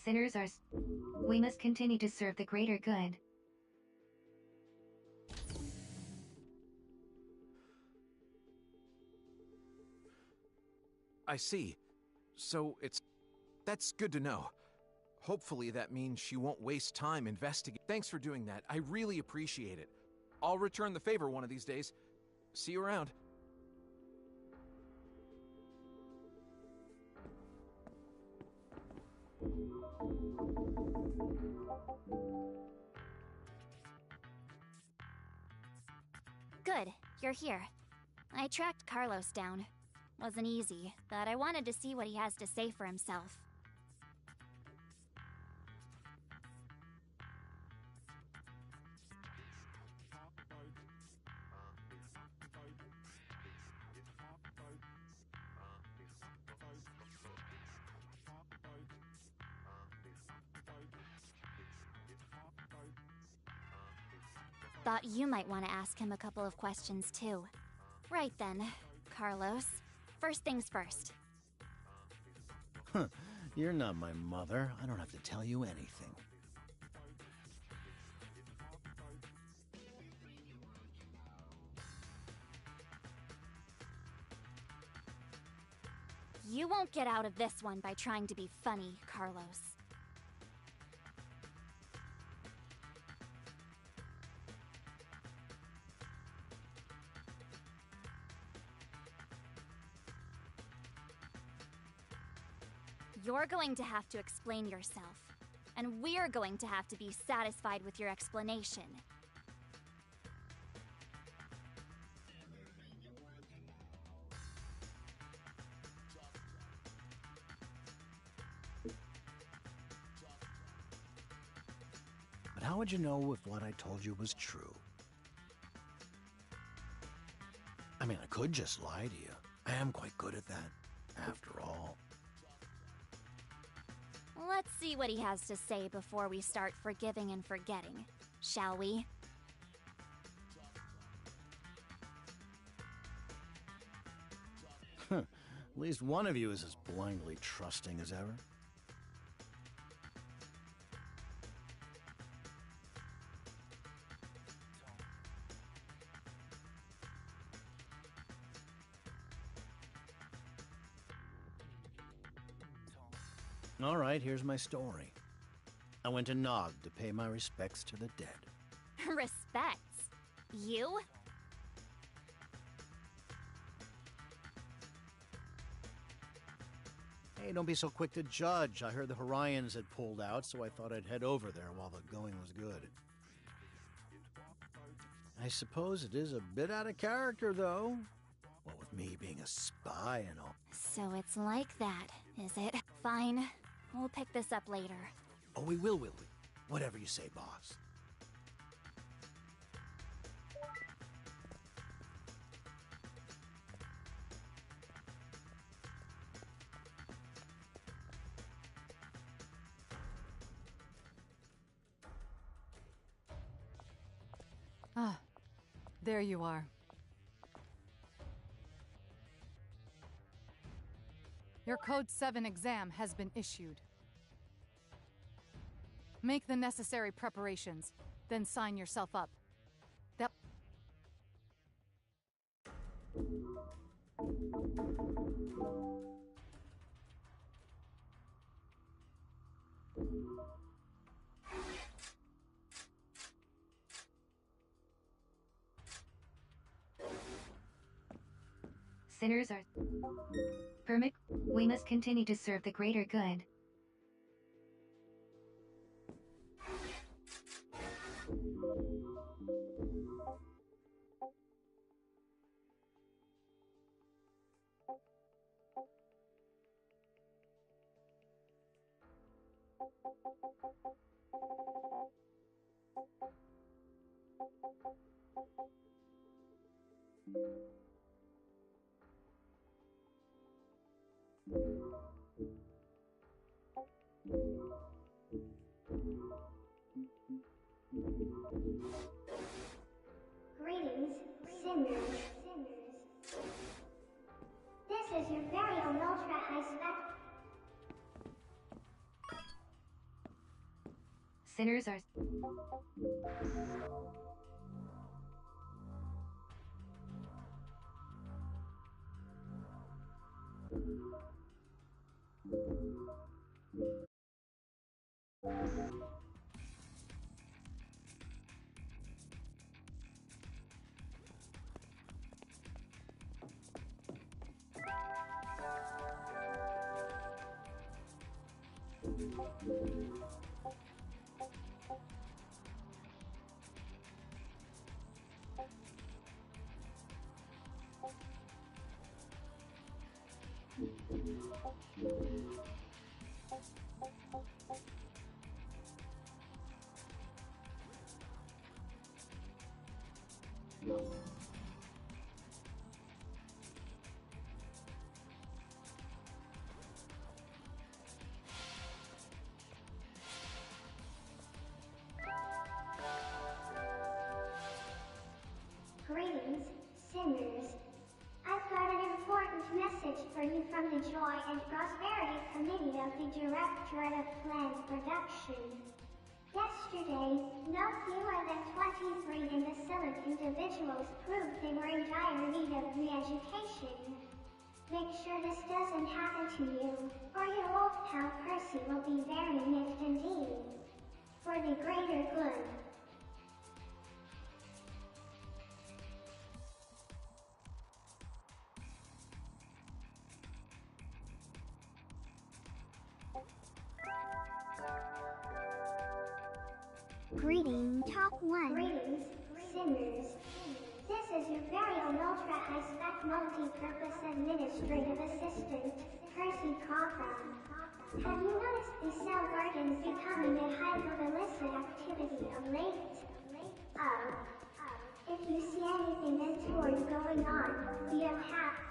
Sinners are... We must continue to serve the greater good. I see. So that's good to know. Hopefully that means she won't waste time investigating. Thanks for doing that. I really appreciate it. I'll return the favor one of these days. See you around. Good, you're here. I tracked Carlos down. Wasn't easy, but I wanted to see what he has to say for himself. Thought you might want to ask him a couple of questions too. Right then, Carlos. First things first. Huh. You're not my mother. I don't have to tell you anything. You won't get out of this one by trying to be funny, Carlos. You're going to have to explain yourself, and we're going to have to be satisfied with your explanation. But how would you know if what I told you was true? I mean, I could just lie to you. I am quite good at that, after all. Let's see what he has to say before we start forgiving and forgetting, shall we? At least one of you is as blindly trusting as ever. All right, here's my story. I went to Nog to pay my respects to the dead. Respects? You? Hey, don't be so quick to judge. I heard the Horions had pulled out, so I thought I'd head over there while the going was good. I suppose it is a bit out of character, though. What with me being a spy and all. So it's like that, is it? Fine. We'll pick this up later. Oh, we will we? Whatever you say, boss. Ah, there you are. Your Code 7 exam has been issued. Make the necessary preparations, then sign yourself up. That... Sinners are... Permit... We must continue to serve the greater good. Greetings, sinners. This is your very own ultra high spec. Sinners are... Greetings, sinners. I've got an important message for you from the Joy and Prosperity Committee of the Directorate of Planned Production. Yesterday, no fewer than 23 imbecilic individuals proved they were in dire need of re-education. Make sure this doesn't happen to you, or your old pal Percy will be very miffed indeed. For the greater good. Greeting, Talk 1. Greetings, sinners. This is your very own ultra-high-spec multi-purpose administrative assistant, Percy Cotham. Have you noticed the cell gardens becoming a hive of illicit activity of late? If you see anything untoward going on, be unhappy.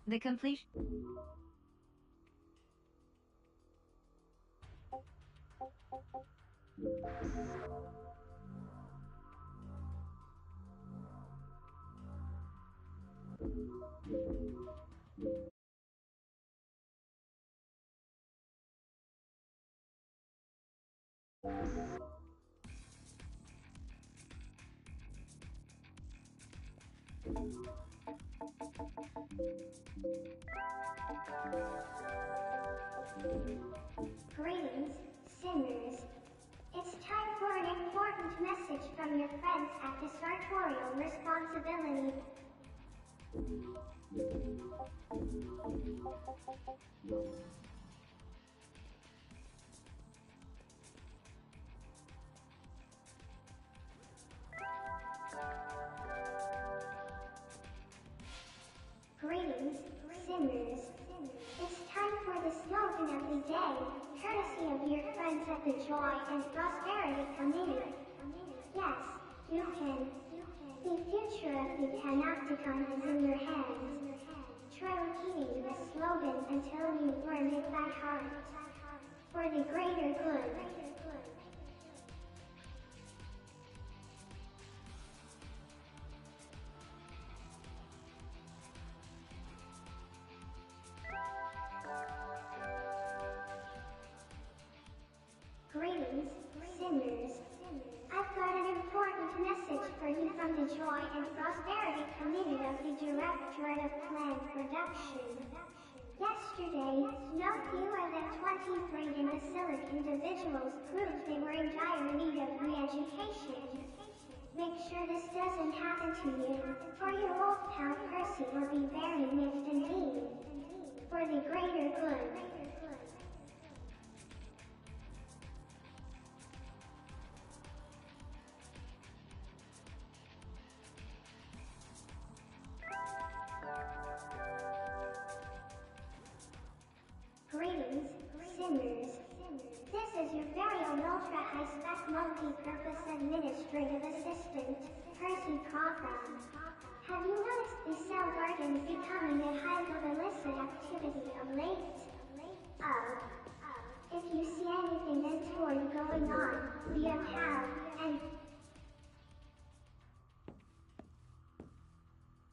The completion... Greetings, sinners. It's time for an important message from your friends at the Sartorial Responsibility. Greetings, sinners. It's time for the slogan of the day, courtesy of your friends at the Joy and Prosperity Committee. Yes, you can. The future of the Panopticon is in your hands. Try repeating the slogan until you learn it by heart. For the greater good. Greetings, sinners. I've got an important message for you from the Joy and Prosperity Committee of the Directorate of Planned Production. Yesterday, no fewer than 23 imbecilic individuals proved they were in dire need of re-education. Make sure this doesn't happen to you, or your old pal Percy will be very miffed indeed. For the greater good. Greetings, sinners. This is your very own ultra-high-spec multi-purpose administrative assistant, Percy Cotham. Have you noticed the cell gardens becoming a hive of illicit activity of late? If you see anything untoward going on, be unhappy and...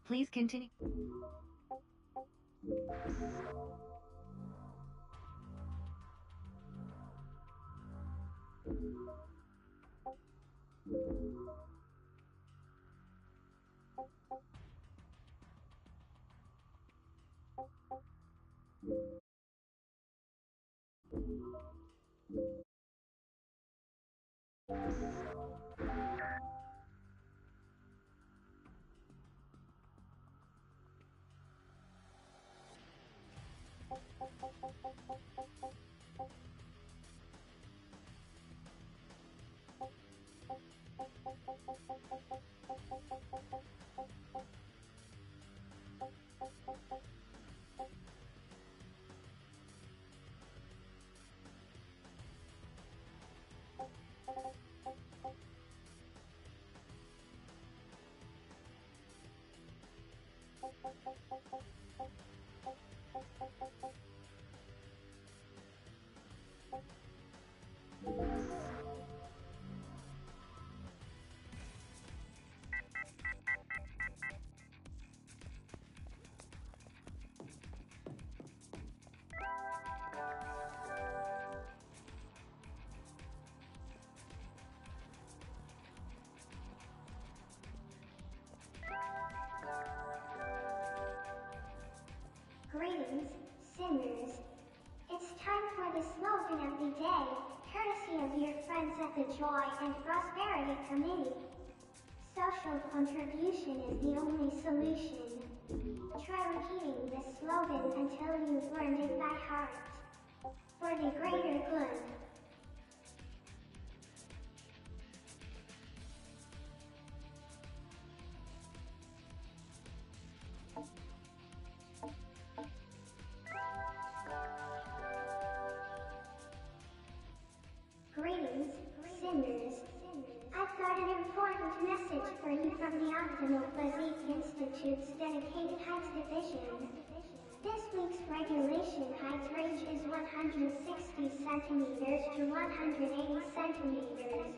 Please continue. Greetings, sinners. It's time for the slogan of the day, courtesy of your friends at the Joy and Prosperity Committee. Social contribution is the only solution. Try repeating this slogan until you've learned it by heart. For the greater good. Greetings, sinners. I've got an important message for you from the Optimal Physique Institute's dedicated height division. This week's regulation height range is 160 centimeters to 180 centimeters.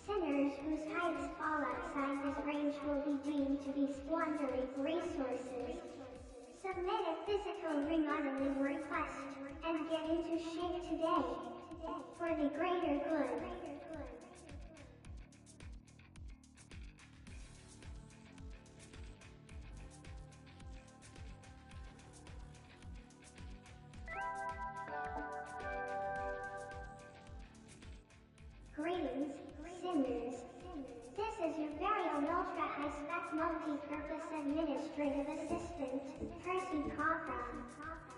Sinners whose heights fall outside this range will be deemed to be squandering resources. Submit a physical remodeling request and get into shape today. For the greater good. Greetings, sinners. This is your very own ultra-high-spec multi-purpose administrative assistant, Percy Kafka.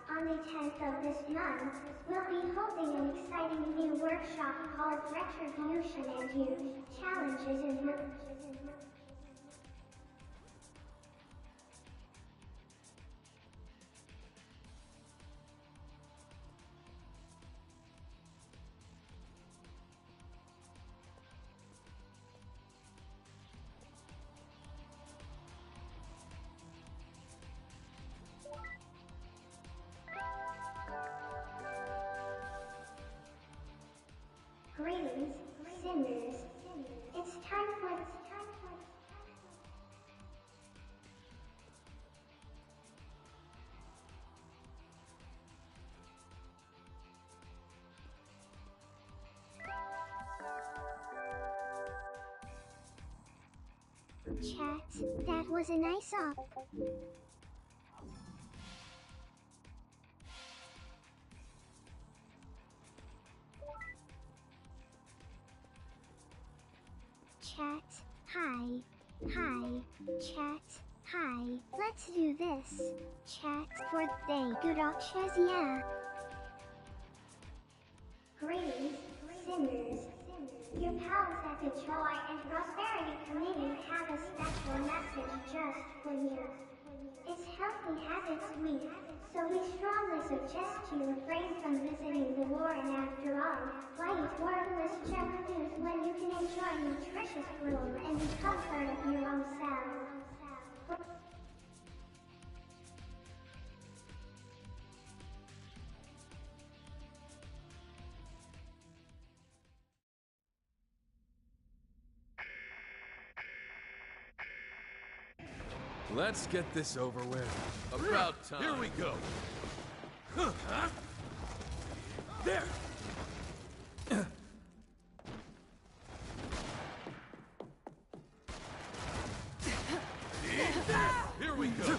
On the 10th of this month, we'll be holding an exciting new workshop called Retribution and You, Challenges in Her. Greetings, sinners. It's time for Chat, that was a nice op. Chat, hi. Chat, hi. Let's do this. Chat for they good yeah. Greetings, sinners. Your pals at the Joy and Prosperity Committee have a special message just for you. It's Healthy Habits Week, so we strongly suggest you refrain from visiting the warren after all. Why eat worthless junk food when you can enjoy nutritious food and the comfort of your own self? Let's get this over with. About time. Here we go. Huh? There! Here we go.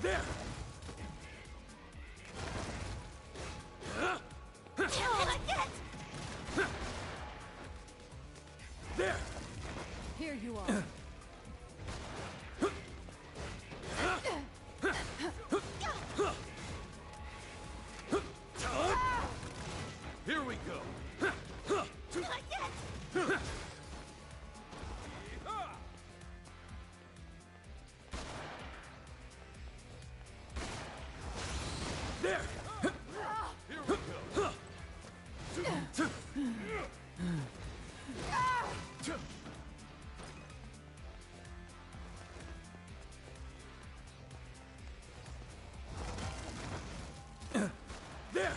There! Can I get? There! Here you are. Here we go! Can I get? There! Here we go! There!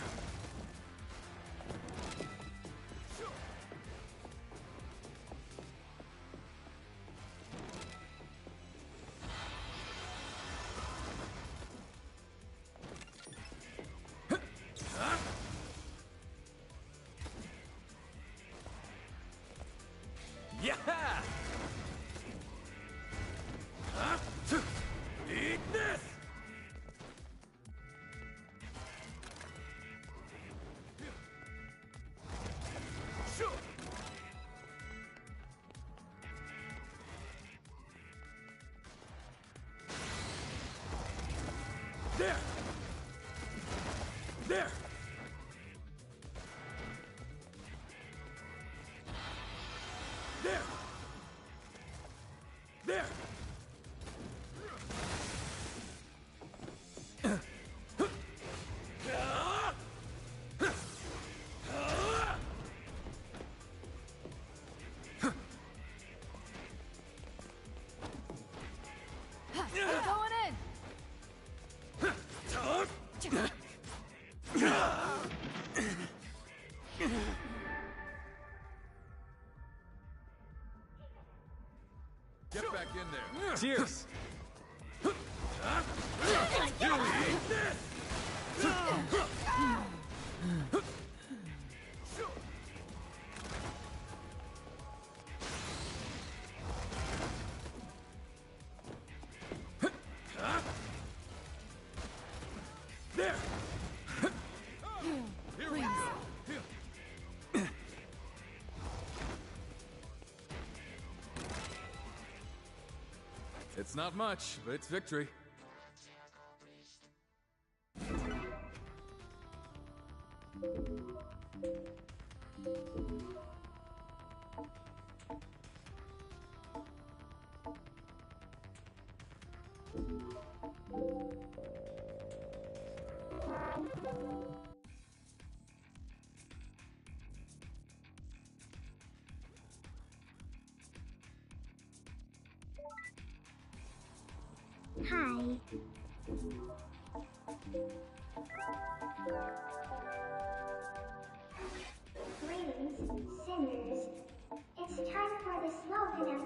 Yeah! Eat this! Sure. There! There! There! There! We're going in. Get back in there. Cheers! You eat this! There! Here we go! It's not much, but it's victory. Hi. Greetings, sinners. It's time for the slogan of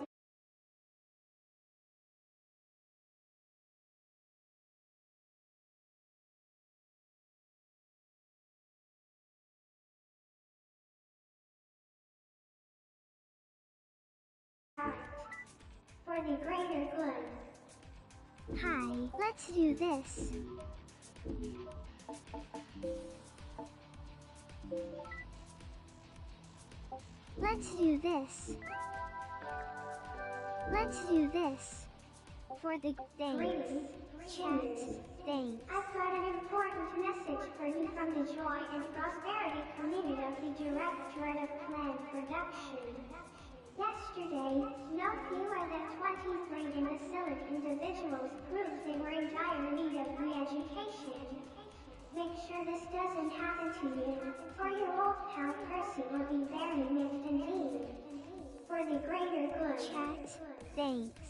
the heart. For the greater good. Hi, let's do this. Let's do this. Let's do this. For the thanks. Chat. Thanks. I've got an important message for you from the Joy and Prosperity Committee of the Directorate of Plan Production. Yesterday, no fewer than 23 imbecilic individuals proved they were in dire need of re-education. Make sure this doesn't happen to you, or your old pal Percy will be very miffed indeed. For the greater good. Chat. Thanks.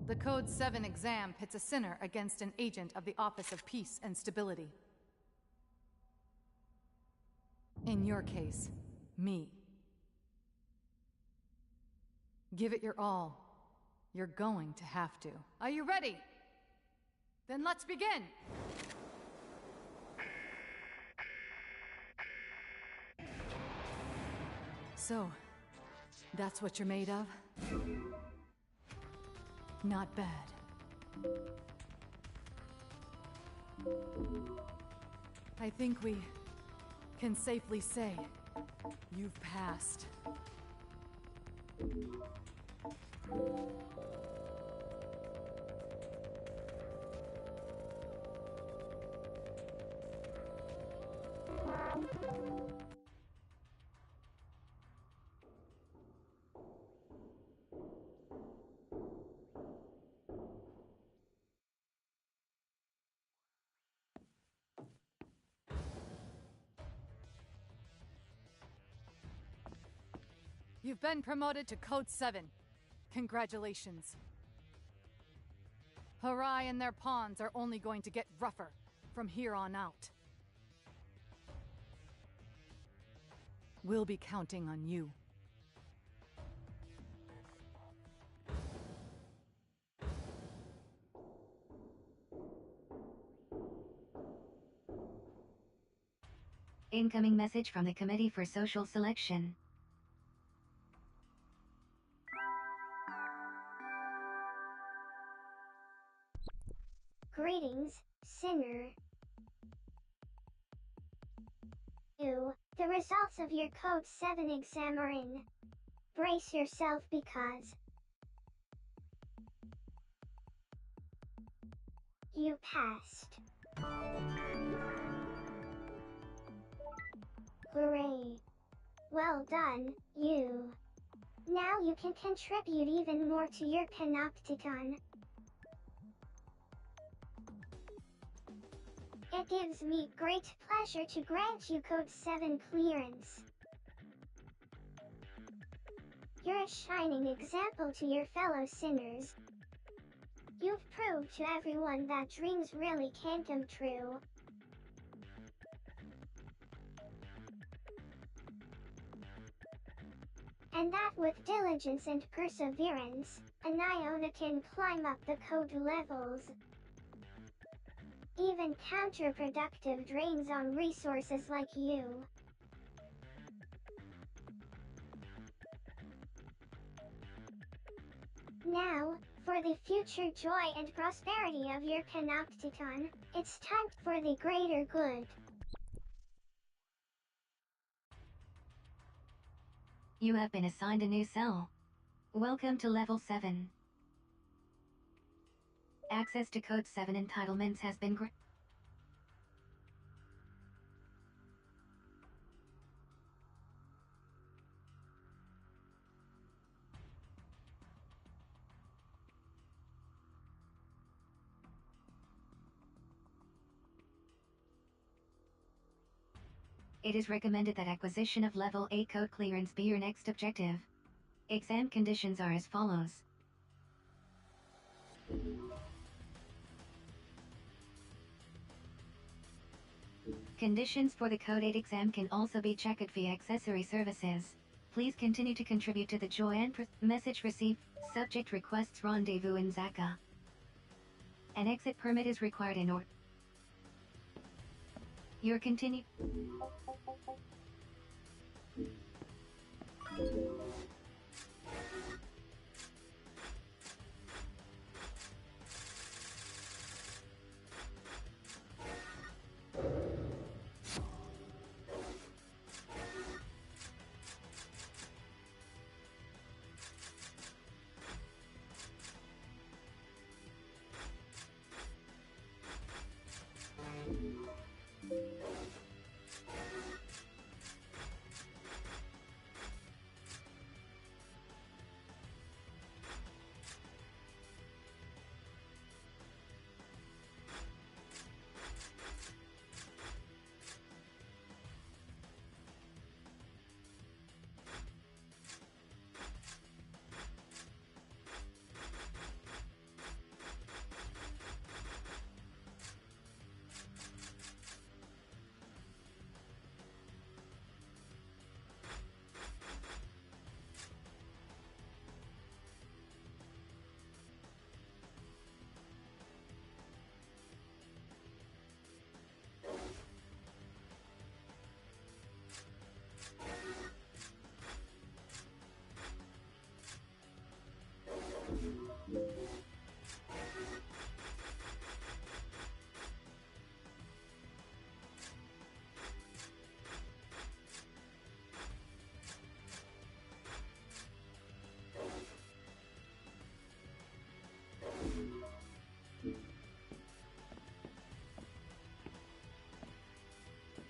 The Code 7 exam pits a sinner against an agent of the Office of Peace and Stability. In your case, me. Give it your all. You're going to have to. Are you ready? Then let's begin! So, that's what you're made of? Not bad. I think we can safely say you've passed. You've been promoted to Code 7. Congratulations. Harai and their pawns are only going to get rougher from here on out. We'll be counting on you. Incoming message from the Committee for Social Selection. Greetings, sinner. The results of your Code 7 exam are in. Brace yourself because you passed. Hooray. Well done, you. Now you can contribute even more to your panopticon. It gives me great pleasure to grant you Code 7 clearance. You're a shining example to your fellow sinners. You've proved to everyone that dreams really can come true. And that with diligence and perseverance, an Iona can climb up the code levels. Even counterproductive drains on resources like you. Now, for the future joy and prosperity of your panopticon, it's time for the greater good. You have been assigned a new cell. Welcome to Level 7. Access to Code 7 entitlements has been granted. It is recommended that acquisition of Level 8 code clearance be your next objective. Exam conditions are as follows. Conditions for the Code 8 exam can also be checked via accessory services. Please continue to contribute to the joy and message received. Subject requests rendezvous in Zaka. An exit permit is required in order. Your continue.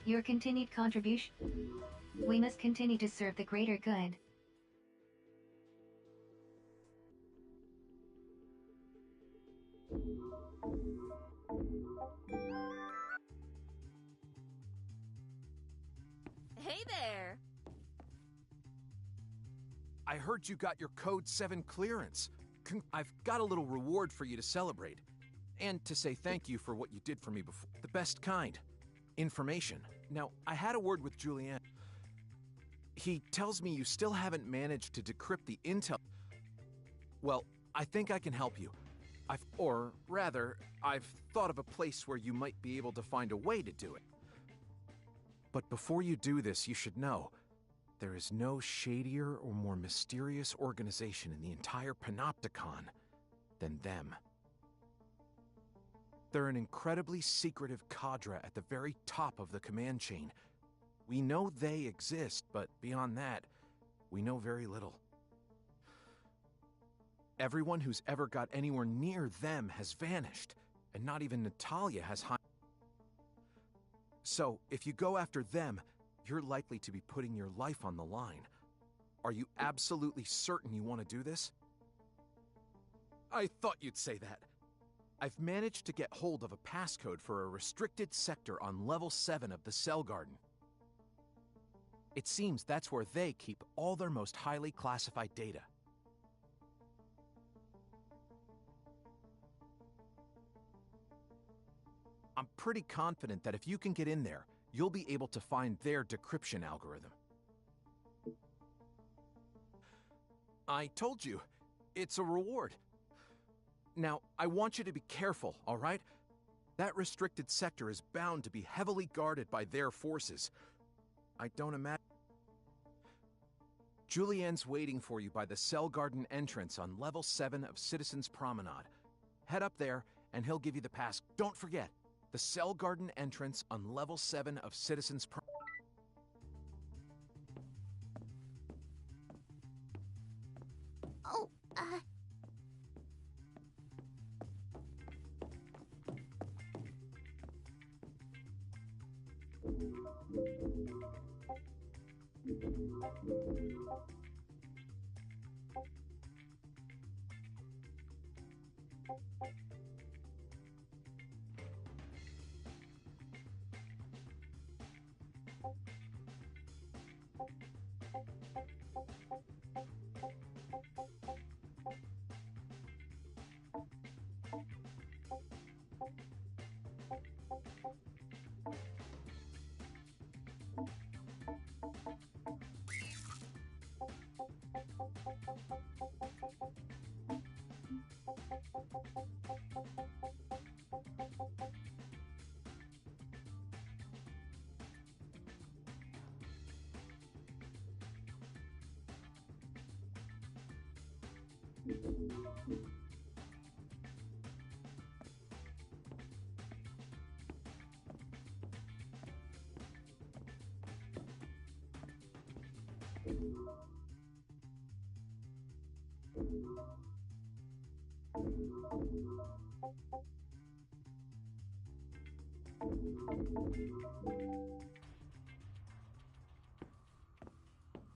Your continued contribution. We must continue to serve the greater good. Hey there! I heard you got your Code 7 clearance. I've got a little reward for you to celebrate. And to say thank you for what you did for me before. The best kind. Information. Now, I had a word with Julien. He tells me you still haven't managed to decrypt the intel. Well, I think I can help you. I've thought of a place where you might be able to find a way to do it. But before you do this, you should know, there is no shadier or more mysterious organization in the entire Panopticon than them. They're an incredibly secretive cadre at the very top of the command chain. We know they exist, but beyond that, we know very little. Everyone who's ever got anywhere near them has vanished, and not even Natalia has So, if you go after them, you're likely to be putting your life on the line. Are you absolutely certain you want to do this? I thought you'd say that. I've managed to get hold of a passcode for a restricted sector on level 7 of the Cell Garden. It seems that's where they keep all their most highly classified data. I'm pretty confident that if you can get in there, you'll be able to find their decryption algorithm. I told you, it's a reward. Now, I want you to be careful, all right? That restricted sector is bound to be heavily guarded by their forces. I don't imagine... Julienne's waiting for you by the Cell Garden entrance on level 7 of Citizens Promenade. Head up there, and he'll give you the pass. Don't forget, the Cell Garden entrance on level 7 of Citizens Promenade. Oh,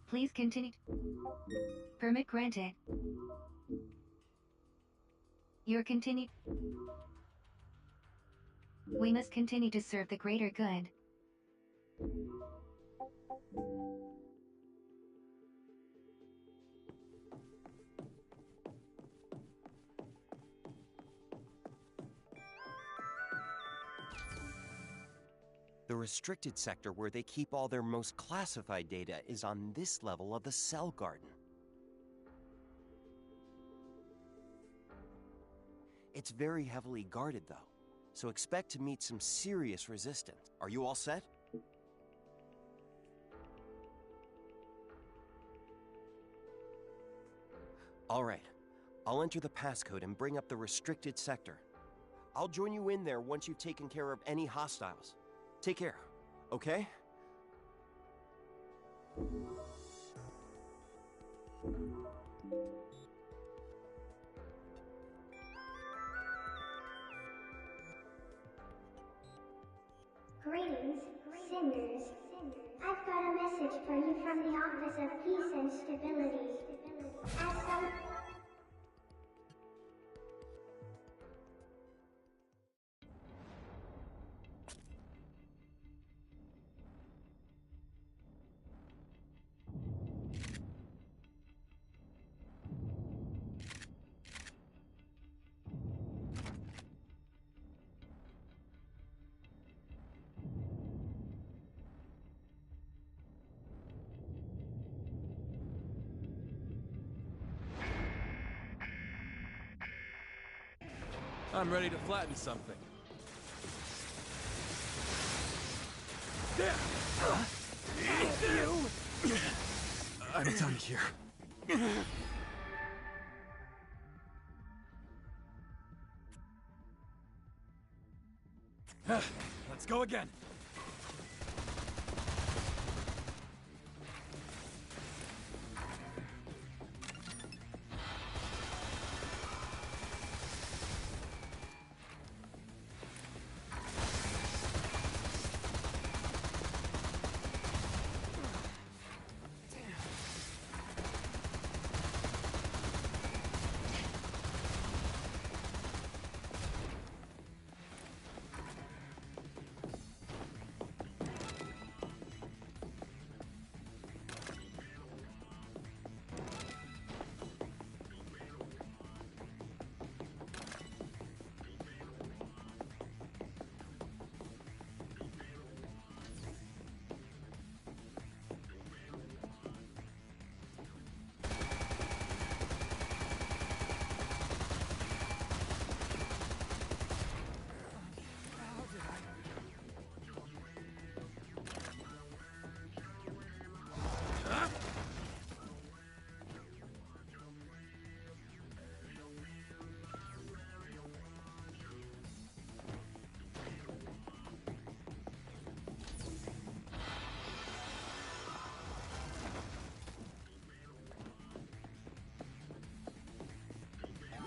Please continue. Permit granted. Your continued... We must continue to serve the greater good. The restricted sector where they keep all their most classified data is on this level of the Cell Garden. It's very heavily guarded, though, so expect to meet some serious resistance. Are you all set? All right. I'll enter the passcode and bring up the restricted sector. I'll join you in there once you've taken care of any hostiles. Take care, okay? Greetings, sinners. I've got a message for you from the Office of Peace and Stability. As some... I'm ready to flatten something. I'm done here. Let's go again.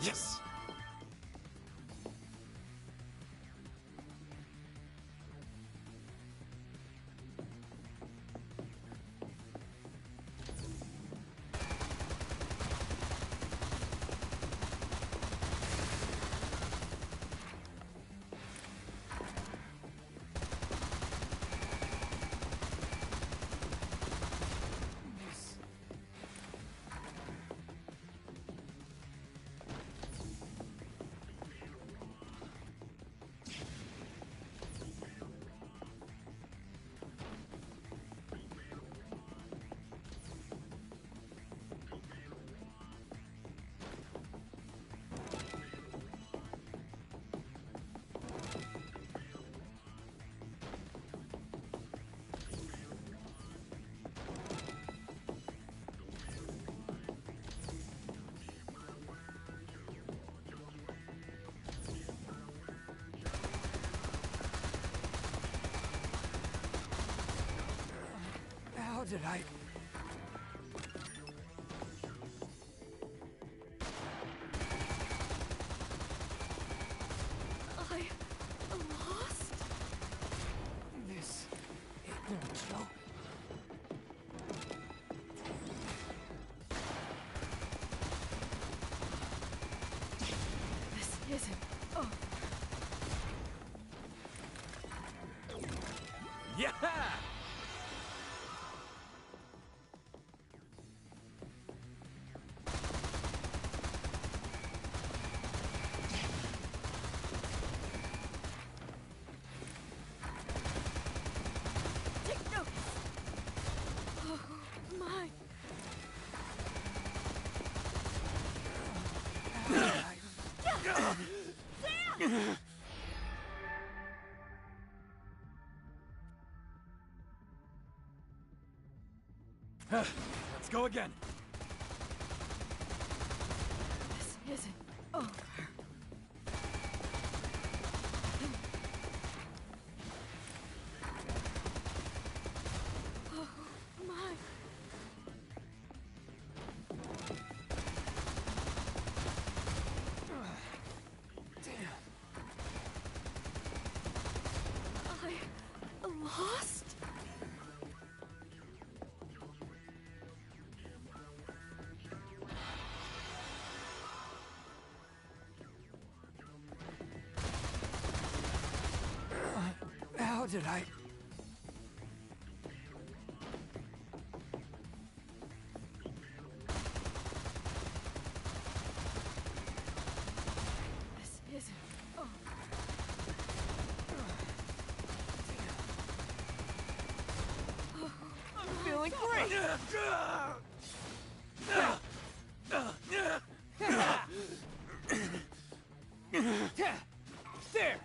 Yes! How did I... I'm lost? This... It won't show. This isn't... Oh. Yeah! Take notes! Oh, my... Let's go again. This isn't over. Oh, my... Damn. I lost? did I... This isn't... Oh. I'm feeling great! There!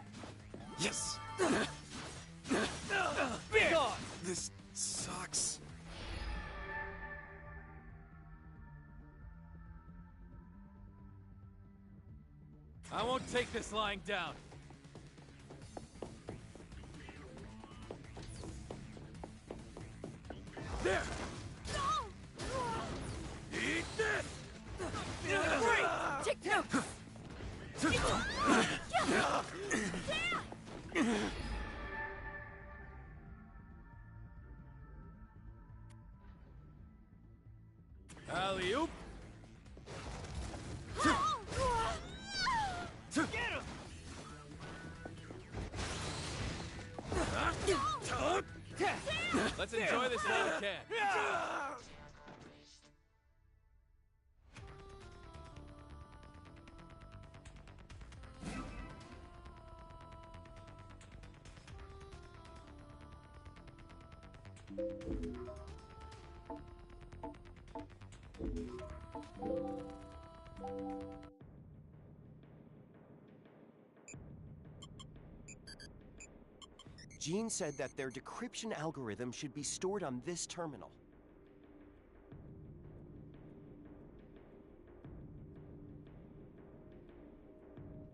Yes! Be gone! This sucks. I won't take this lying down. There! Eat this! Great! Take notes! Alley-oop! Get him! Let's enjoy this while we can. Jean said that their decryption algorithm should be stored on this terminal.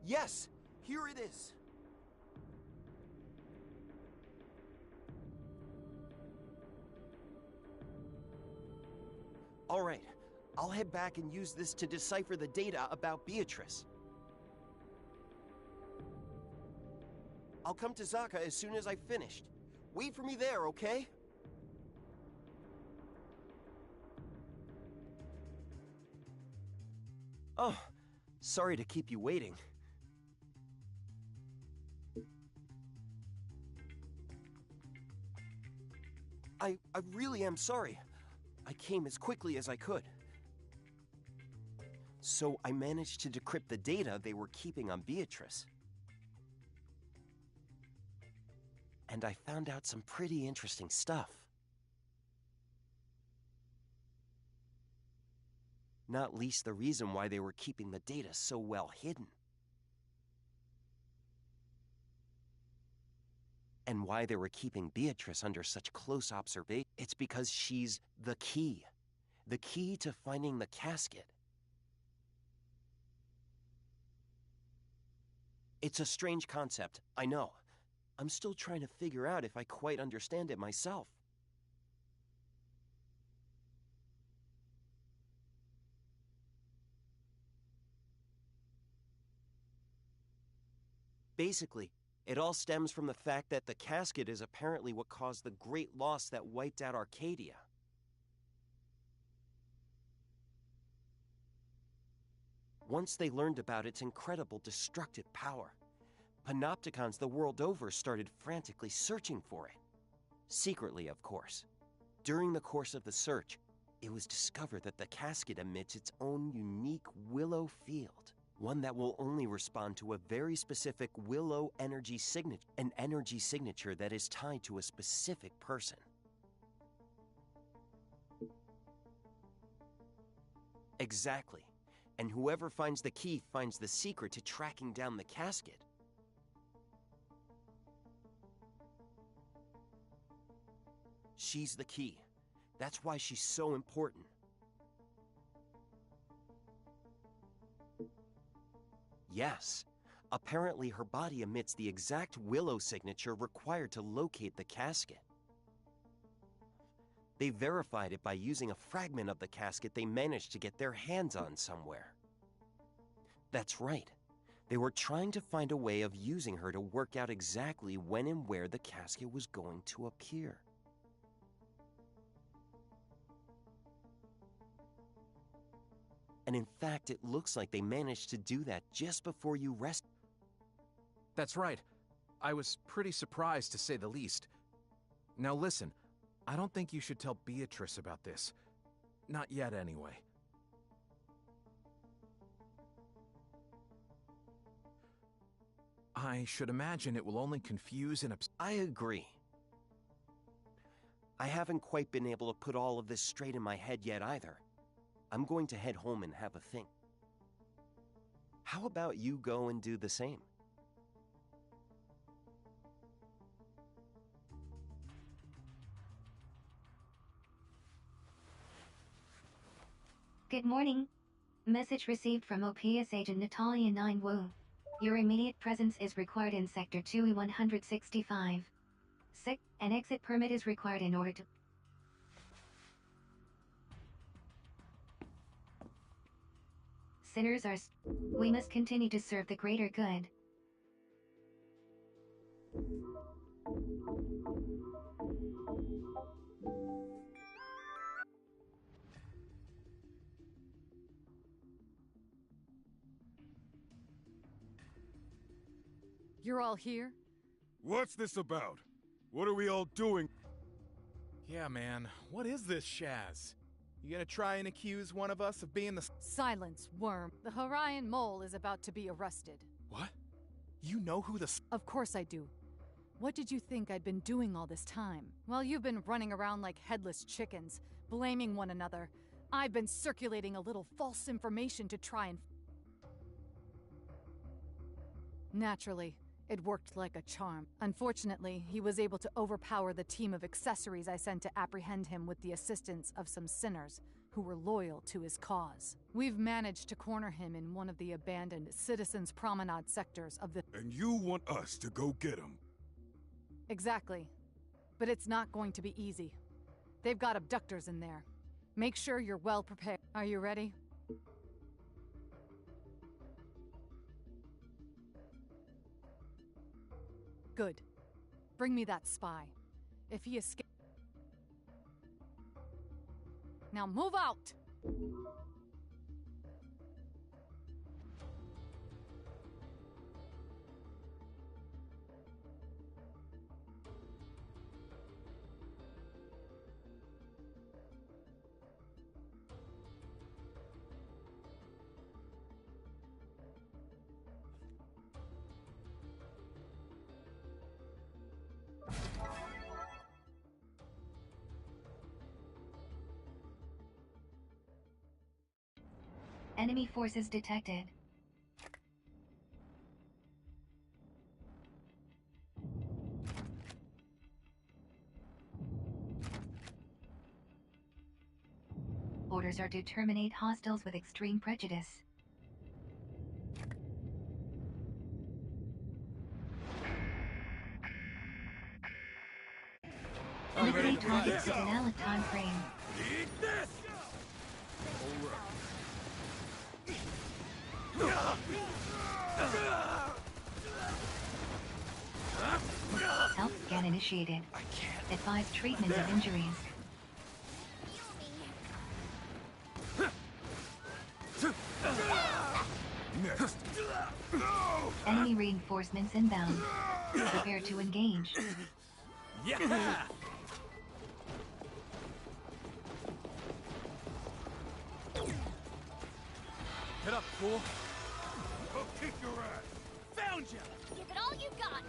Yes, here it is. All right, I'll head back and use this to decipher the data about Beatrice. I'll come to Zaka as soon as I've finished. Wait for me there, okay? Oh, sorry to keep you waiting. I really am sorry. I came as quickly as I could. So I managed to decrypt the data they were keeping on Beatrice. And I found out some pretty interesting stuff. Not least the reason why they were keeping the data so well hidden. And why they were keeping Beatrice under such close observation. It's because she's the key. The key to finding the casket. It's a strange concept, I know. I'm still trying to figure out if I quite understand it myself. Basically, it all stems from the fact that the casket is apparently what caused the great loss that wiped out Arcadia. Once they learned about its incredible destructive power, Panopticons the world over started frantically searching for it. Secretly, of course. During the course of the search, it was discovered that the casket emits its own unique willow field. One that will only respond to a very specific willow energy signature, an energy signature that is tied to a specific person. Exactly. And whoever finds the key finds the secret to tracking down the casket. She's the key. That's why she's so important. Yes. Apparently her body emits the exact willow signature required to locate the casket. They verified it by using a fragment of the casket they managed to get their hands on somewhere. That's right. They were trying to find a way of using her to work out exactly when and where the casket was going to appear. And in fact, it looks like they managed to do that just before you rest. That's right. I was pretty surprised to say the least. Now listen, I don't think you should tell Beatrice about this. Not yet, anyway. I should imagine it will only confuse and I agree. I haven't quite been able to put all of this straight in my head yet either. I'm going to head home and have a think. How about you go and do the same? Good morning. Message received from OPS agent Natalia 9 Wu. Your immediate presence is required in Sector 2E165. An exit permit is required in order to... Sinners are... We must continue to serve the greater good. You're all here? What's this about? What are we all doing? Yeah, man. What is this, Shaz? You gonna try and accuse one of us of being the... Silence, worm. The Horion Mole is about to be arrested. What? You know who the... Of course I do. What did you think I'd been doing all this time? While you've been running around like headless chickens, blaming one another, I've been circulating a little false information to try and... Naturally, it worked like a charm. Unfortunately, he was able to overpower the team of accessories I sent to apprehend him with the assistance of some sinners who were loyal to his cause. We've managed to corner him in one of the abandoned Citizens Promenade sectors of the... And you want us to go get him? Exactly. But it's not going to be easy. They've got abductors in there. Make sure you're well prepared. Are you ready? Good. Bring me that spy. If he escapes... Now move out! Enemy forces detected. Orders are to terminate hostiles with extreme prejudice. Liquidate targets within an time frame. Eat this! Health scan initiated. I can't. Advise treatment of injuries. Next. Enemy reinforcements inbound. Prepare to engage. Yeah! Get up, fool! I'll kick your ass. Found ya! Give it all you got!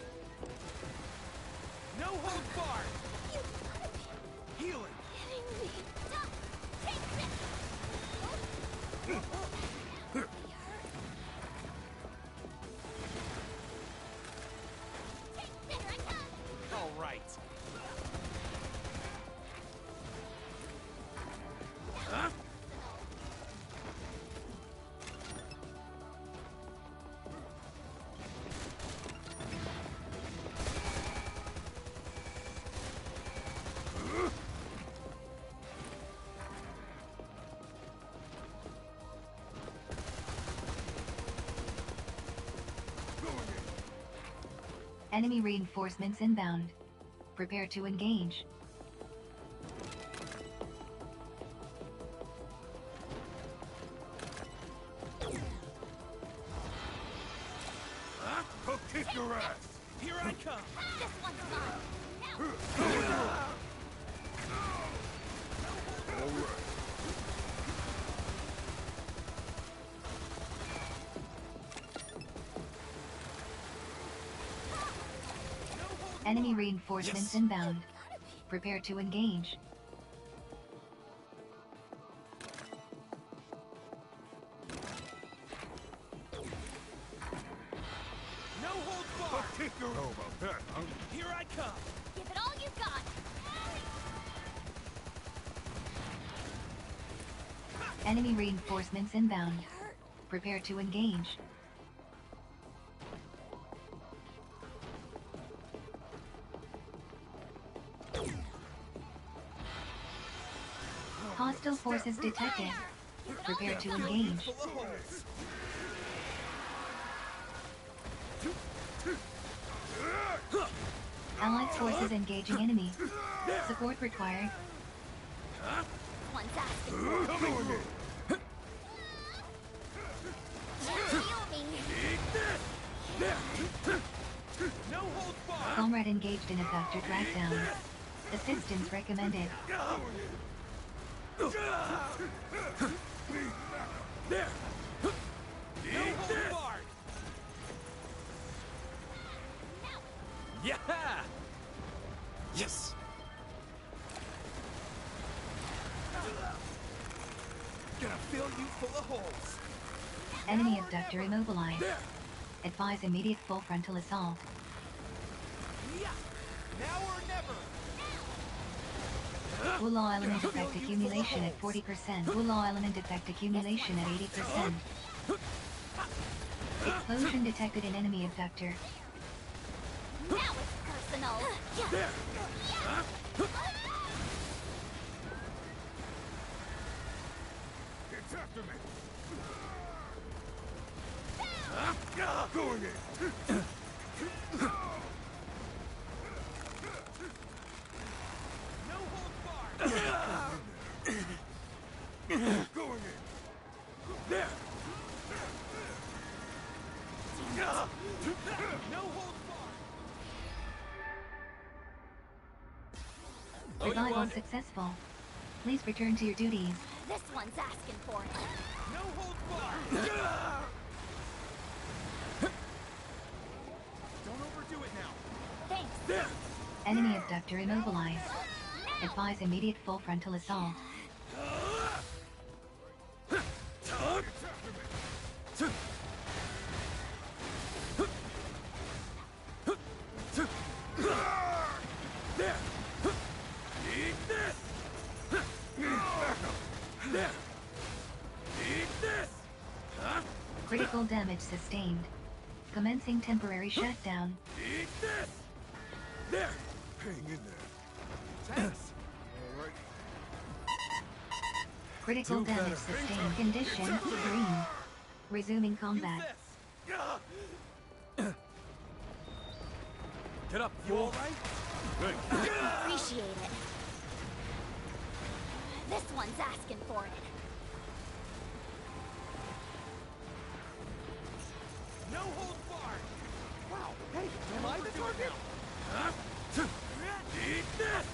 No hold barred! You gotta be Healing! kidding me! Stop! Take this! Take this! I got it! All right. Huh? Enemy reinforcements inbound. Prepare to engage. I'll kick your ass. Here I come! This one's mine! Enemy reinforcements inbound. Prepare to engage. No holds barred! How about that, huh? Here I come! Give it all you got! Enemy reinforcements inbound. Prepare to engage. Hostile forces detected. Prepare to engage. Full of holes. Allied forces engaging enemy. Support required. One's asking for it. Heal me! No holds barred! Comrade engaged in abductor dragdown. Assistance recommended. There! No holds barred! Yeah! Yes! Gonna fill you full of holes! Enemy abductor immobilized. There! Advise immediate full frontal assault. Yeah! Now or never! Wulaw element effect accumulation at 40%. Wulaw element effect accumulation at 80%. Explosion detected in enemy abductor. Now it's personal! There! It's after me. Going in! No holds barred! Going in. There! No holds barred! Survival successful. Please return to your duties. This one's asking for it. No holds barred! Don't overdo it now. Thanks. There! Enemy abductor immobilized. Advise immediate full frontal assault. There! Eat this! There! Eat this! Critical damage sustained. Commencing temporary shutdown. Eat this! There! Hang in there. Thanks! All right. Critical Do damage better. sustained. Condition green. Resuming combat. Get up, you alright? Thank Appreciate it. This one's asking for it. No holds barred! Wow, hey, am I the target? Eat this!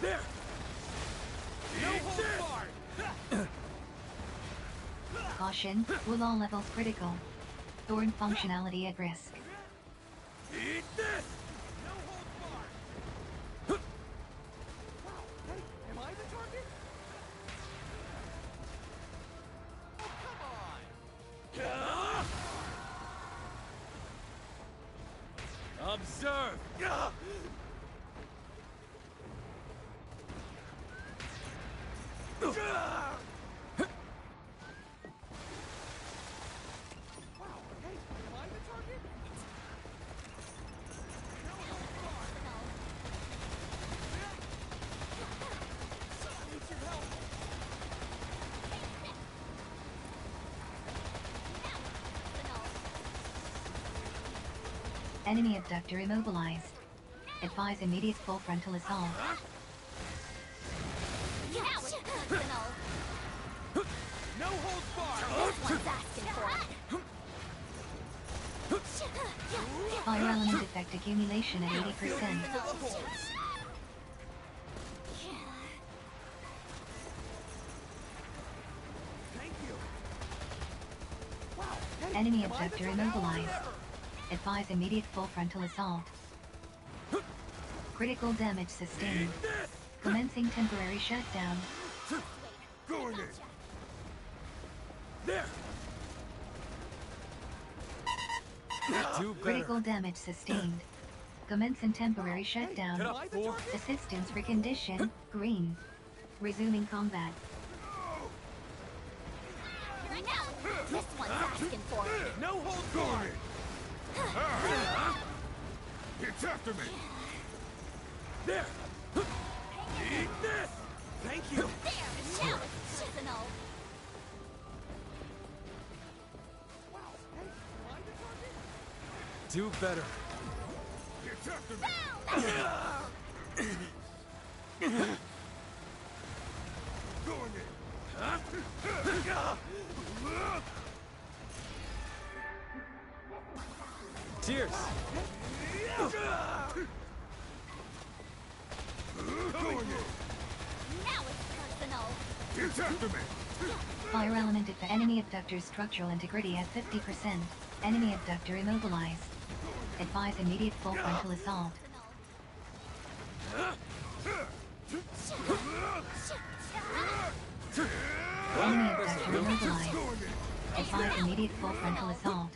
There! No holds barred! Caution, Wulaw levels critical. Thorn functionality at risk. Eat this! No holds barred! Wow, hey, am I the target? Oh, come on! Observe! Wow, hey, am I the target? No holds barred! Someone needs your help! Enemy abductor immobilized. Advise immediate full frontal assault. Now it's personal. No holds barred! This one's asking for it. Fire element effect accumulation at 80%. Enemy abductor immobilized. Advise immediate full frontal assault. Critical damage sustained. Commencing temporary shutdown. Going in. There. Critical damage sustained. Commencing temporary shutdown. Get up, fool. Assistance recondition. Green. Resuming combat. Here I go! This one's asking for it. No hold Going barred. in. It's after me. There. Eat this. Thank you. There! Challenge! Shiznal! Do better. It's after me. Going in. Cheers. Going in. Now it's personal! It's after me. Fire element effect. Enemy abductor structural integrity at 50%. Enemy abductor immobilized. Advise immediate full frontal assault. Enemy abductor immobilized. Advise immediate full frontal assault.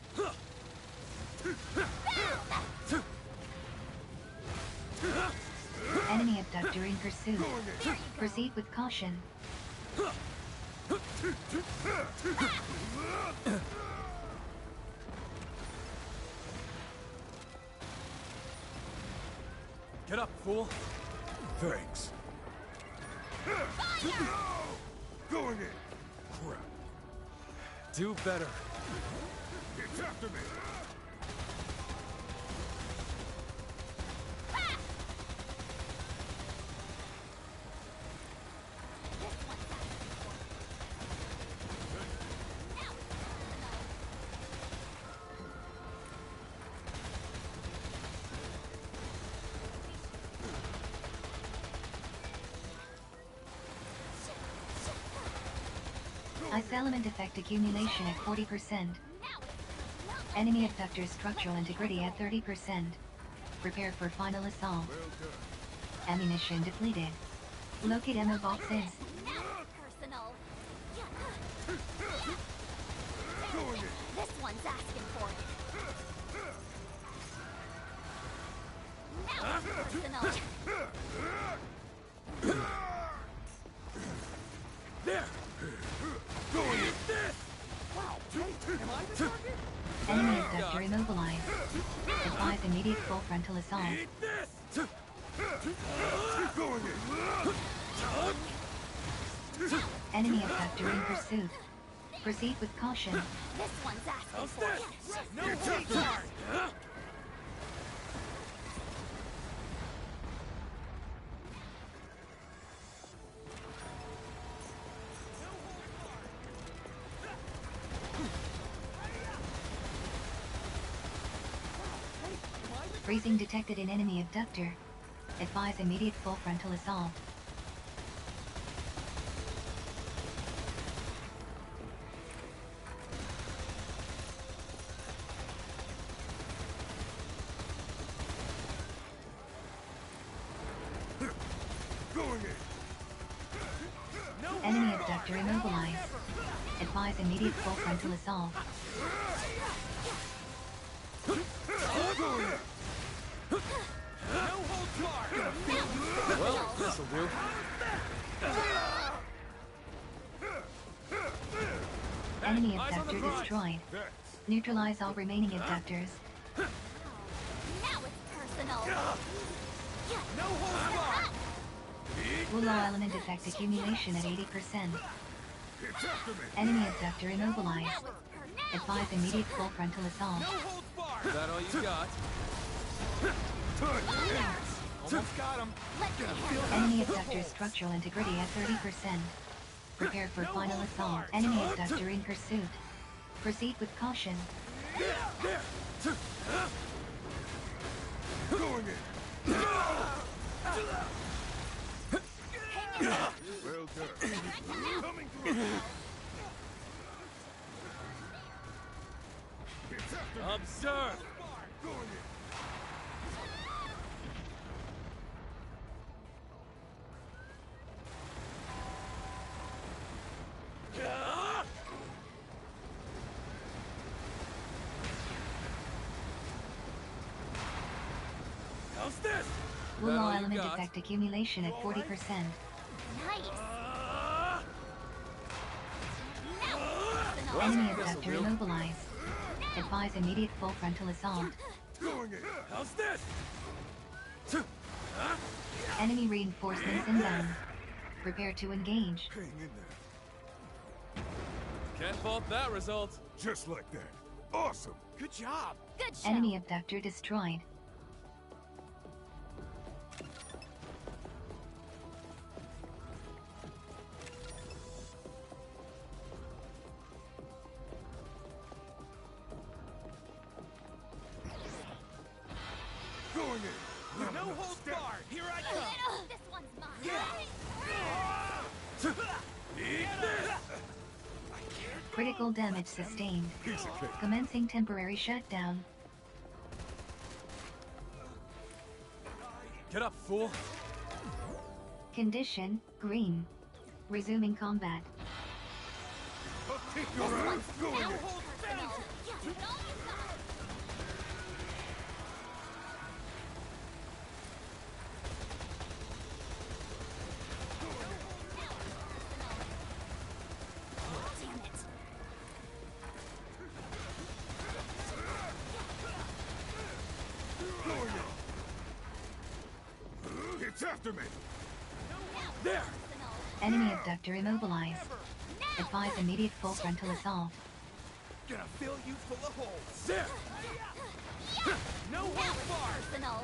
Enemy abductor in pursuit. Proceed with caution. Get up, fool. Thanks. Going in. Crap. Do better. It's after me. Ice element effect accumulation at 40%. Enemy abductor structural integrity at 30%. Prepare for final assault. Ammunition depleted. Locate ammo boxes. Personal! This one's asking for it! Now it's personal! There. Eat this. Wow. Am I the target? Enemy abductor immobilized. Advise immediate full frontal assault. Eat this. Going in. Enemy abductor in pursuit. Proceed with caution. This one's asking How's for this? it! No hold barred. Huh? Freezing detected in enemy abductor. Advise immediate full frontal assault. Going in. Enemy abductor immobilized. Advise immediate full frontal assault. Going in. No hold barred. Well, this'll do. Enemy eyes on the abductor prize. destroyed. Thanks. Neutralize all remaining abductors. Now it's personal! No hold barred. Wula element effect accumulation at 80%. It's after me. Enemy abductor immobilized. Advise immediate full frontal assault. No hold barred. Is that all you got? Almost got him. Enemy abductor structural integrity at 30%. Prepare for final assault. Enemy abductor in pursuit. Proceed with caution. Going in. Well done. Coming through. It's after me. Observe! Going in. How's this? Will That all all you element got? effect accumulation at 40%. Nice. Enemy abductor immobilized. Advise immediate full frontal assault. Going in. How's this? Enemy reinforcements inbound. Prepare to engage. Hang in there. Can't fault that result. Just like that. Awesome. Good job. Good show. Enemy abductor destroyed. Going in. No holds barred. Here I come. This one's mine. Eat this. Critical damage sustained. Piece of cake. Commencing temporary shutdown. Get up, fool. Condition, green. Resuming combat. I'll kick your ass. Going in. Damn it. Going in. It's after me. There. Enemy abductor immobilized. Advise immediate full frontal assault. Gonna fill you full of holes. There. No holds barred. Arsenal.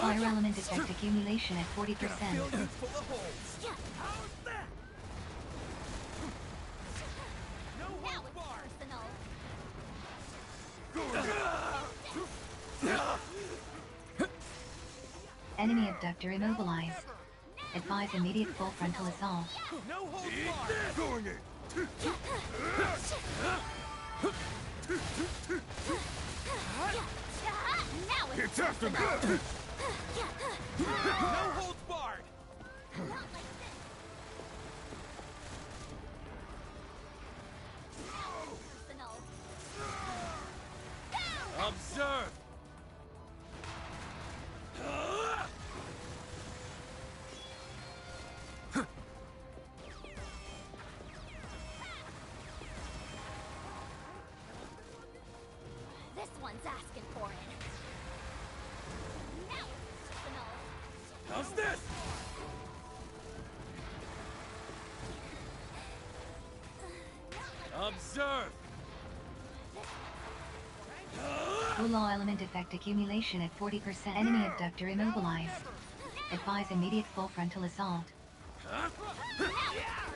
Fire element effect accumulation at 40%. Gonna fill you full of holes. How's that? No holds barred. Arsenal. Enemy abductor immobilized. Advise immediate full frontal assault. No holds barred. Going in. Now It's after me. No holds barred. Observe. This one's asking for it. Now Arsenal. How's this? Observe. Law element effect accumulation at 40%. Enemy abductor immobilized. Advise immediate full frontal assault.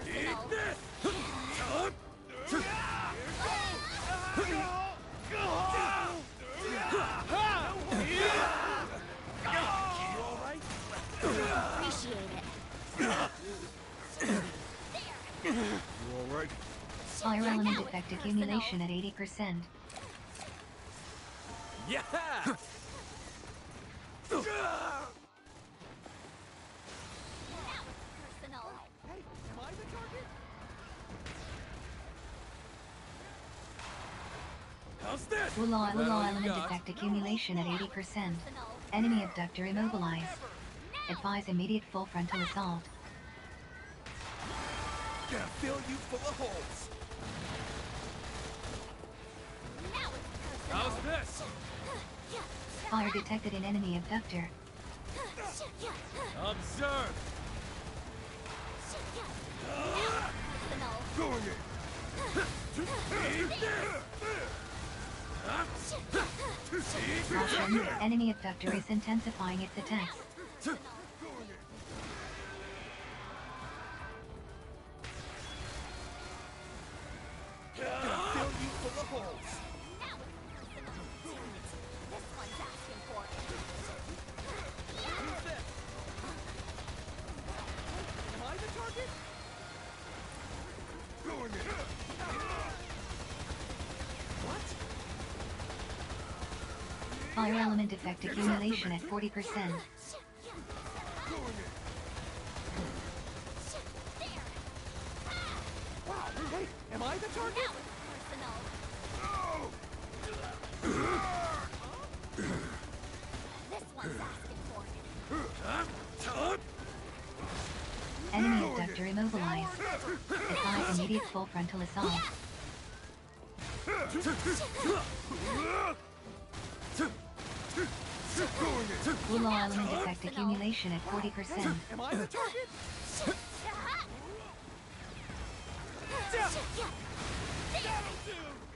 Eat this. Appreciate it. You all right? Fire element effect accumulation at 80%. Yeah. Arsenal. Hey, am I the target? How's this? Law Is that all you element got? effect accumulation at 80%. Arsenal. Enemy abductor immobilized. Advise immediate full frontal assault. Gonna fill you full of holes. Now it's How's personal. this? Fire detected in enemy abductor. Observe. Arsenal. Going in. Eat this. Caution, enemy abductor is intensifying its attacks. Gonna fill you full of holes. Fire element effect accumulation at 40%. Wow, hey, am I the target? Now it's personal. This one's asking for it. Enemy abductor immobilized. Advise immediate full frontal assault. Wulo element effect accumulation at 40%. Am I the target?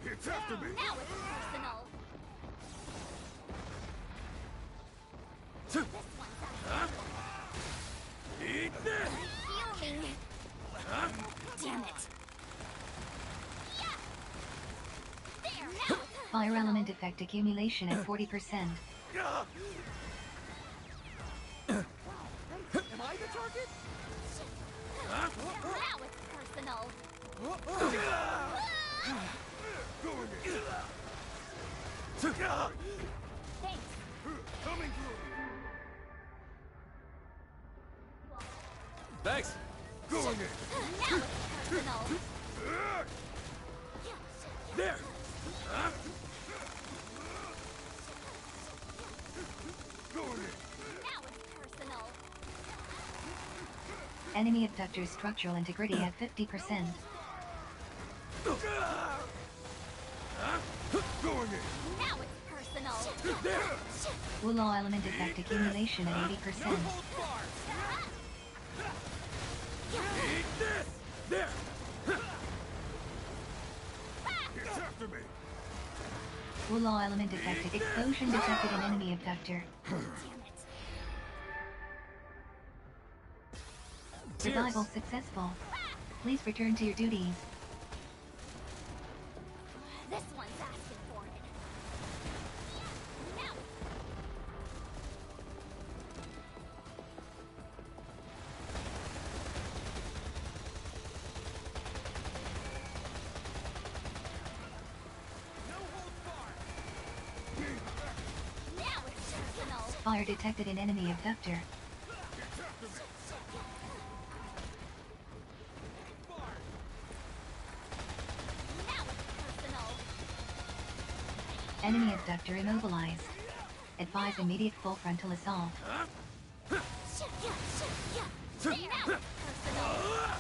It's after me! Now it's personal. This one's asking for it. Eat this! Healing. Damn it. There, now it's Fire element effect accumulation at 40%. Am I the target? now it's personal. Thanks. Coming through! Thanks. Going in! Now it's personal. There! Going in! Now it's personal. Enemy abductor structural integrity at 50%. Going in! Now it's personal. There! Wulo element effect accumulation at 80%. Eat this! There! It's after me! Wulo element effect explosion detected in enemy abductor. Damn it. Survival successful. Please return to your duties. This one's asking for it. Now. Now it's personal. Fire detected in enemy abductor. Now it's personal. Enemy abductor immobilized. Advise immediate full frontal assault. There, now it's personal.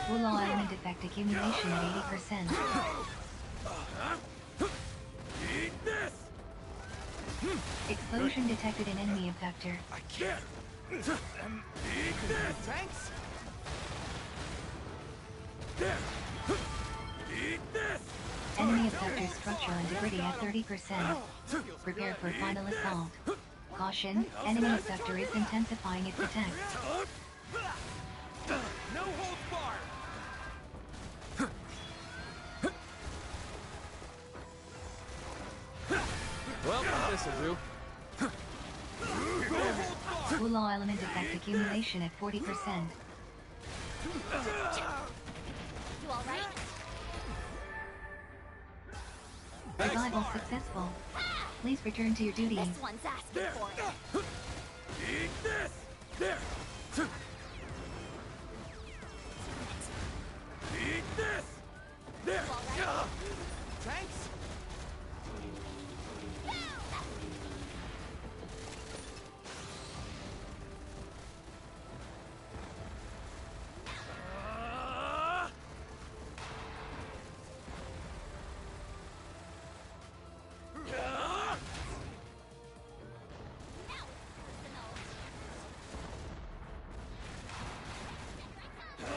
Wulo element effect accumulation at 80%. Eat this! Explosion detected in enemy abductor. I can't! Eat this! Thanks. There! Eat this! Enemy abductor structural integrity at 30%. Prepare for final assault. Caution, enemy abductor is intensifying its attack. No holds barred. Well, this'll do. Wulo element effect accumulation at 40%. You alright? Survival successful. Please return to your duties. This one's asking for it. Eat this! There! Eat this! There! Thanks.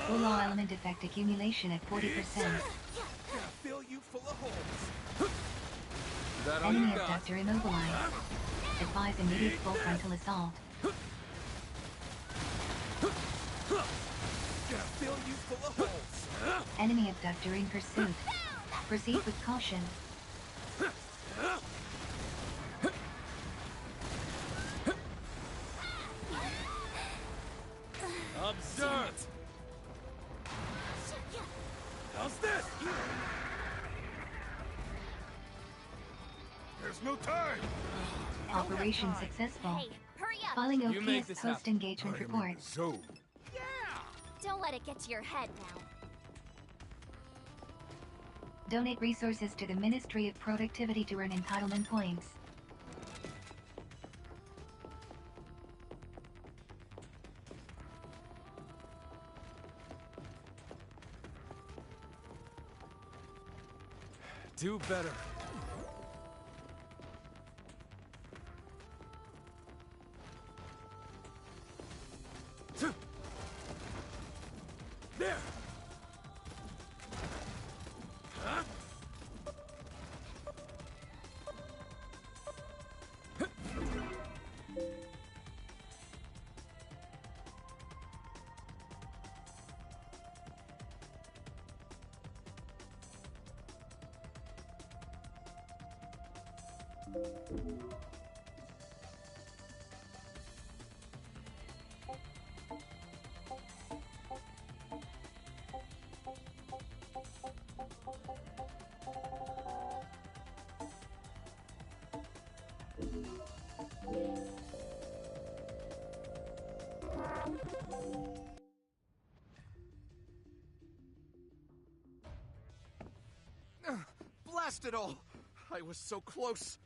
Wulo element effect accumulation at 40%. Fill you full of holes. That all Enemy you got? abductor immobilized. Advise immediate full frontal assault. Gonna fill you full of holes. Enemy abductor in pursuit. Proceed with caution. Up no time! Operation successful. Hey, hurry up! Following You make OPS this post-engagement I am in report. the zone. Don't let it get to your head now. Donate resources to the Ministry of Productivity to earn entitlement points. Do better. There! Huh? Blast it all! I was so close.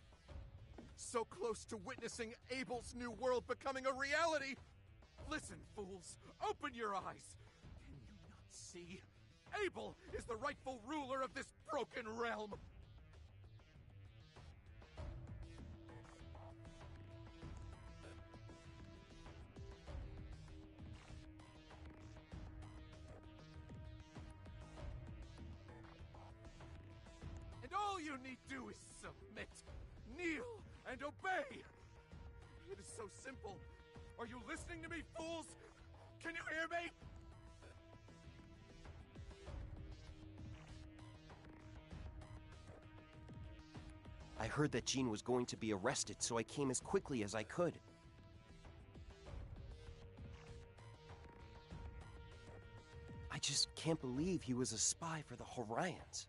So close to witnessing Abel's new world becoming a reality! Listen, fools, open your eyes! Can you not see? Abel is the rightful ruler of this broken realm! And all you need do is submit, kneel, and obey! It is so simple. Are you listening to me, fools? Can you hear me? I heard that Jean was going to be arrested, so I came as quickly as I could. I just can't believe he was a spy for the Horions.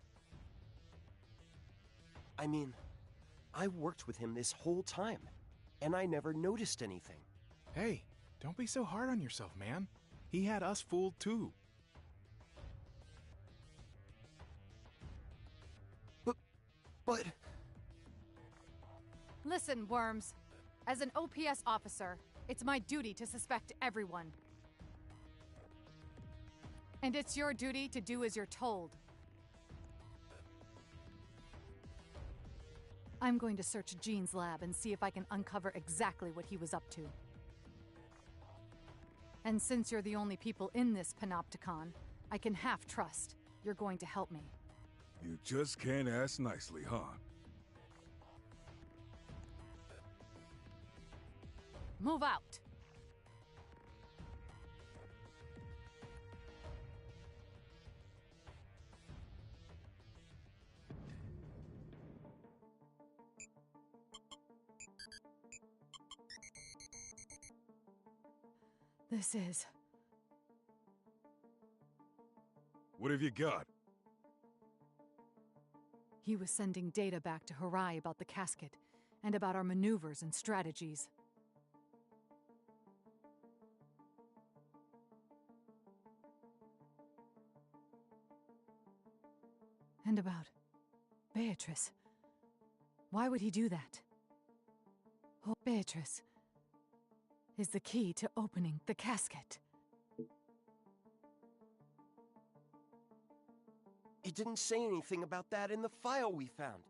I mean, I worked with him this whole time, and I never noticed anything. Hey, don't be so hard on yourself, man. He had us fooled too. But... Listen, Worms. As an OPS officer, it's my duty to suspect everyone. And it's your duty to do as you're told. I'm going to search Jean's lab and see if I can uncover exactly what he was up to. And since you're the only people in this panopticon, I can half trust you're going to help me. You just can't ask nicely, huh? Move out! This is... What have you got? He was sending data back to Harai about the casket, and about our maneuvers and strategies. And about Beatrice. Why would he do that? Oh, Beatrice is the key to opening the casket. It didn't say anything about that in the file we found.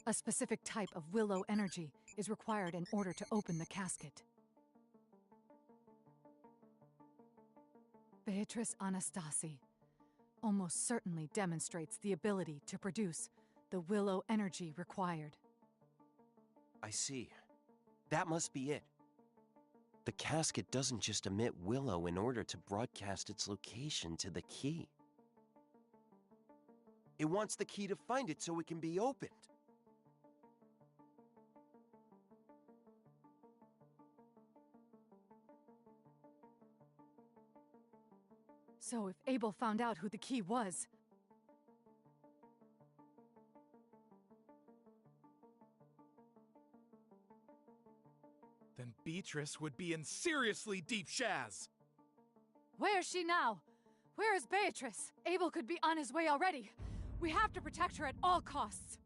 A specific type of willow energy is required in order to open the casket. Beatrice Anastasi almost certainly demonstrates the ability to produce the willow energy required. I see. That must be it. The casket doesn't just emit willow in order to broadcast its location to the key. It wants the key to find it so it can be opened. So if Abel found out who the key was... Beatrice would be in seriously deep shaz. Where's she now? Where is Beatrice? Abel could be on his way already. We have to protect her at all costs.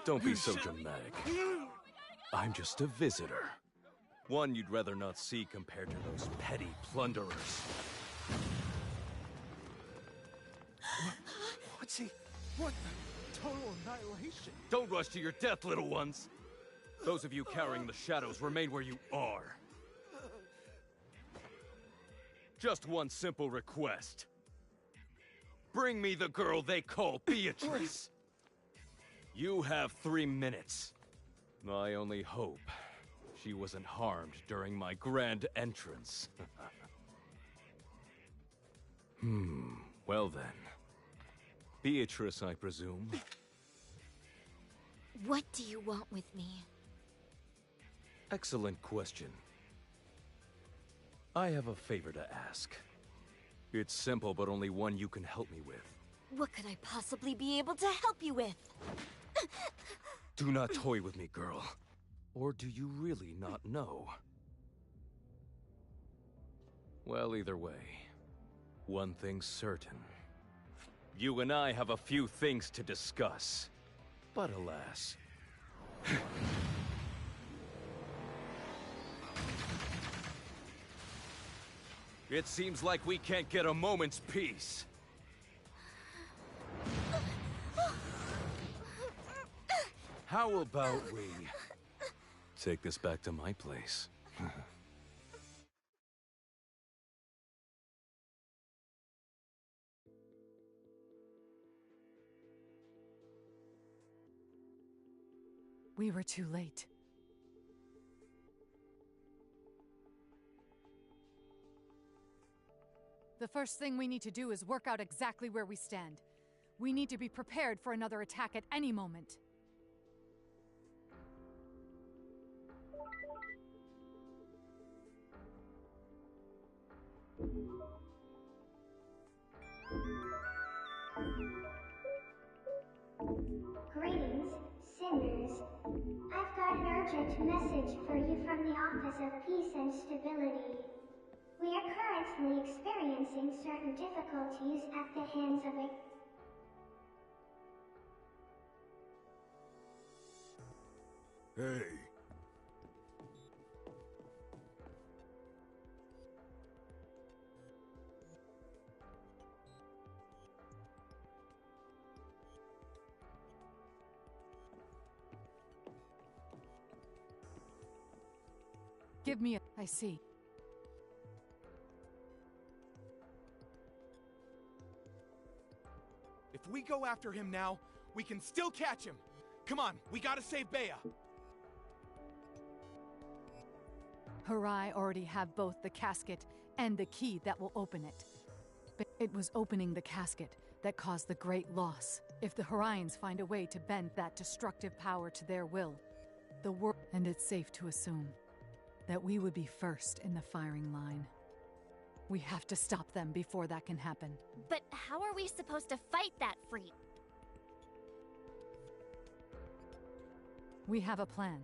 Don't be so dramatic. I'm just a visitor. One you'd rather not see compared to those petty plunderers. What's he? What the? Total annihilation. Don't rush to your death, little ones. Those of you carrying the shadows remain where you are. Just one simple request. Bring me the girl they call Beatrice. You have 3 minutes. I only hope she wasn't harmed during my grand entrance. Well then. Beatrice, I presume. What do you want with me? Excellent question. I have a favor to ask. It's simple, but only one you can help me with. What could I possibly be able to help you with? Do not toy with me, girl. Or do you really not know? Well, either way, one thing's certain. You and I have a few things to discuss. But alas... It seems like we can't get a moment's peace. How about we take this back to my place? We were too late. The first thing we need to do is work out exactly where we stand. We need to be prepared for another attack at any moment. Greetings, sinners. I've got an urgent message for you from the Office of Peace and Stability. We are currently experiencing certain difficulties at the hands of a... Hey. Give me a... I see. If we go after him now, we can still catch him. Come on, we gotta save Bea. Harai already have both the casket and the key that will open it. But it was opening the casket that caused the great loss. If the Horians find a way to bend that destructive power to their will, the world... And it's safe to assume that we would be first in the firing line. We have to stop them before that can happen. But how are we supposed to fight that freak? We have a plan.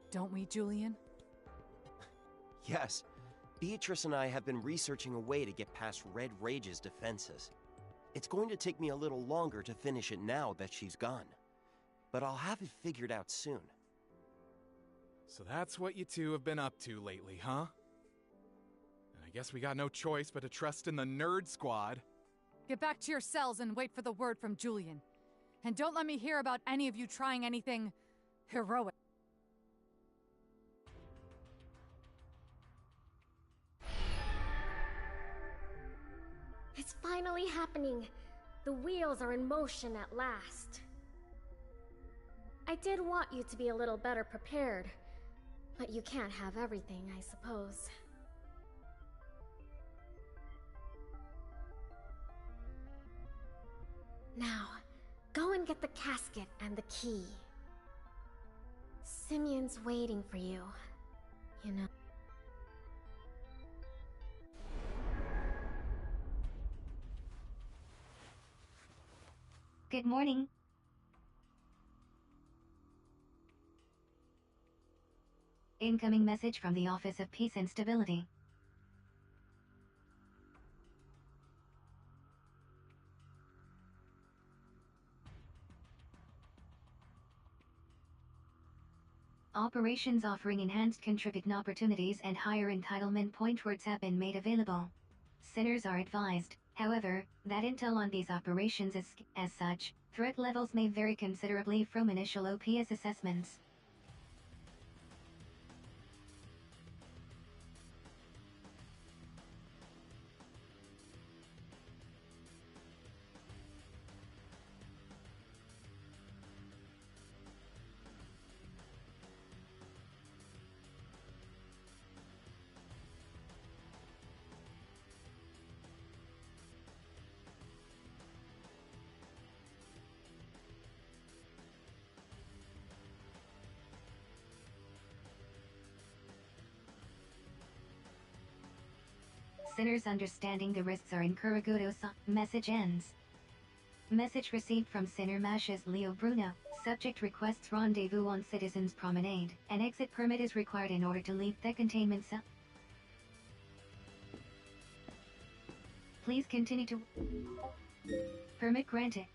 Don't we, Julian? Yes. Beatrice and I have been researching a way to get past Red Rage's defenses. It's going to take me a little longer to finish it now that she's gone. But I'll have it figured out soon. So that's what you two have been up to lately, huh? And I guess we got no choice but to trust in the nerd squad. Get back to your cells and wait for the word from Julian. And don't let me hear about any of you trying anything... heroic. It's finally happening. The wheels are in motion at last. I did want you to be a little better prepared, but you can't have everything, I suppose. Now, and get the casket and the key. Simeon's waiting for you, you know. Good morning. Incoming message from the Office of Peace and Stability. Operations offering enhanced contribution opportunities and higher entitlement pointwords have been made available. Sinners are advised, however, that intel on these operations is, as such, threat levels may vary considerably from initial OPS assessments. Sinners understanding the risks are in Kurigudo. Message ends. Message received from Sinner Mashes Leo Bruno. Subject requests rendezvous on Citizens Promenade. An exit permit is required in order to leave the containment cell. Please continue to... Permit granted.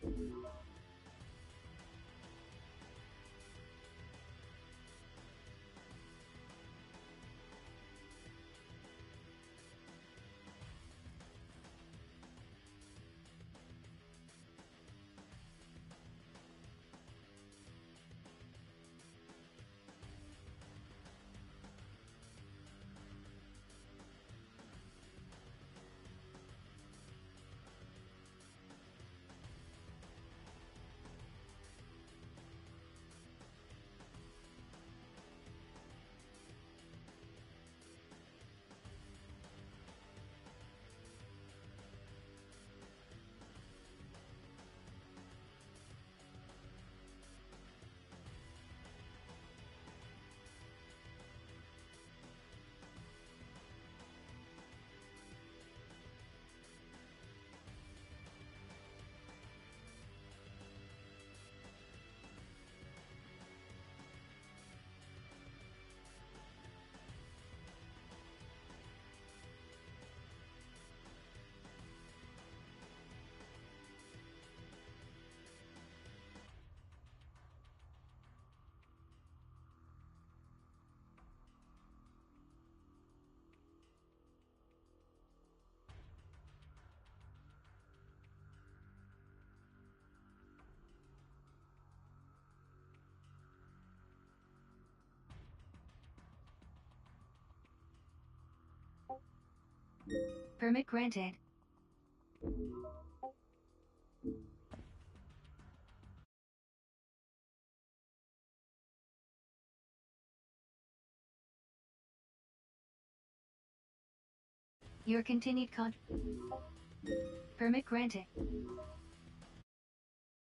Permit granted. Your continued Permit granted.